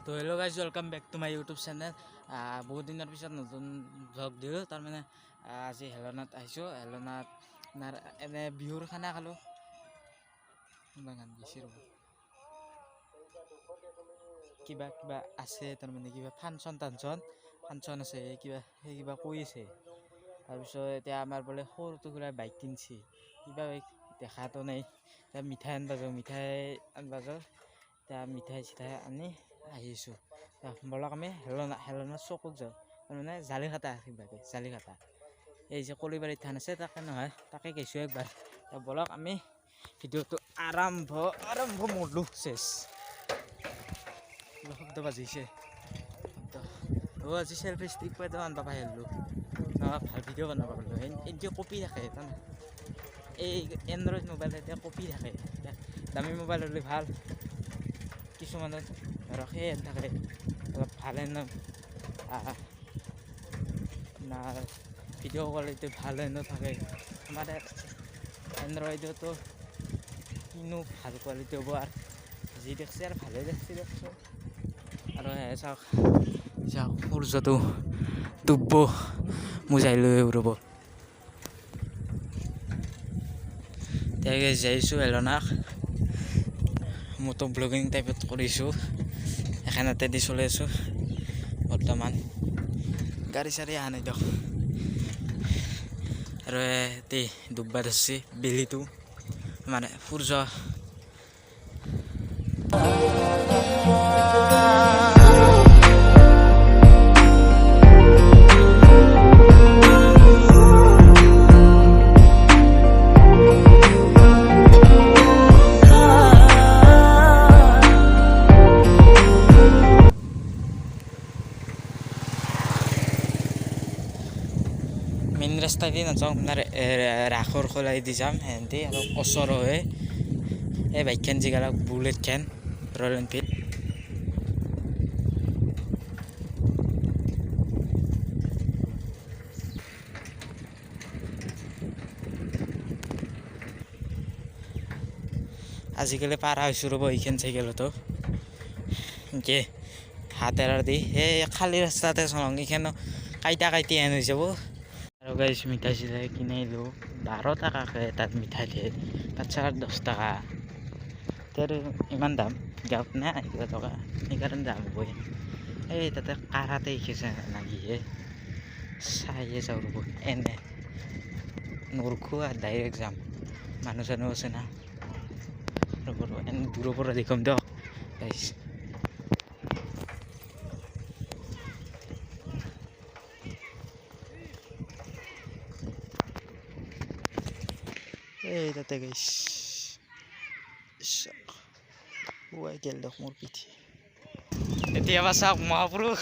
তো hello' guys welcome back to my YouTube channel. বহুত দিনৰ পিছত নতুন ব্লগ দিলোঁ। তাৰমানে আজি হেলনাত আহিছোঁ। হেলনাত এনে বিহুৰ খানা খালোঁ। গান গাইছে ৰ'ব, কিবা কিবা আছে, তাৰমানে কিবা ফাংচন আছে, কিবা কৈ আছে। তাৰপিছত এতিয়া আমাৰ বোলে সৰুটো খুৰাই বাইক কিনছি, কিবা বাইক দেখাতো নাই। এতিয়া মিঠাই আনবা যাওঁ। এতিয়া মিঠাই চিঠাই আনি আহিছোঁ। বলক আমি হেলনাৰ চকুত যাওঁ, তাৰমানে জালিঘাটা এই যে কলিবাৰীত থান আছে, তাকে নহয়, তাকে গৈছোঁ একবাৰ। বলক আমি ভিডিঅ'টো আৰম্ভ মৰলোঁ। চেছ শব্দ বাজিছে। আজি চেল্ফি ষ্টিক পাই আনবা পাই আহিলোঁ। ভাল ভিডিঅ' বনাব পাৰলোঁ। এতিয়া কপি থাকে তাৰমানে এই এণ্ড্ৰইড মোবাইল, এতিয়া কপি থাকে। দামী মোবাইল হ'লে ভাল, কিছুমানত ধৰক সেই থাকে অলপ ভালে আপোনাৰ ভিডিঅ' কোৱালিটি ভালে থাকে। আমাৰ এণ্ড্ৰইডতো কিনো ভাল কোৱালিটি হ'ব, আৰু যি দেখছে আৰু ভালে দেখছি দেখোন। আৰু চাওক সূৰ্যটো ডুবব, মুজাই লৈ ৰ'ব। যাইছোঁ হেলনাক, মটো ব্লগিং টাইপত কৰিছোঁ। এখানতে দি চলাই আছোঁ বৰ্তমান, গাড়ী চাড়ী অহা নাই দিয়ক। আৰু এতে ডুববা ধৰছি বেলিটো, মানে সূৰ্য। মেইন ৰাস্তা দি নাযাওঁ, আপোনাৰ ৰাসৰ খোলাই দি যাম। সেনেকৈ আৰু ওচৰ হয় এই বাইকখন যিগিলাক বুলেটখন ৰয়েল এনফিল্ড। আজিকালি পাৰা হৈছোঁ ৰ'ব এইখন চাইকেলতো, এনেকৈ হাত এৰাৰ দি সেই খালী ৰাস্তাতে চলাওঁ। এইখানো কাইটি হেন হৈ যাব। আৰু গাইছ মিঠাই চিঠাই কিনি আহিলোঁ। 12 টকাকৈ তাত মিঠাই দিয়ে, বাচ্ছাৰ 10 টকা। এতিয়া ইমান দাম গাঁৱত নাই, কিবা টকা সেইকাৰণে দাম হ'বই। এই তাতে কাৰাতে শিকিছে নাগিহে, চাইয়ে যাওঁ ৰ'ব। এনে নৰখোঁ আৰু ডাইৰেক্ট যাম, মানুহ চানুহ আছে না। ৰ'ব এনে দূৰৰ পৰা দেখুৱাম দিয়ক গাইছ। এই তাতে গাইছ ওৱাই গেল দিয়ক মোৰ পিঠি। এতিয়া চাওক মহাপুৰুষ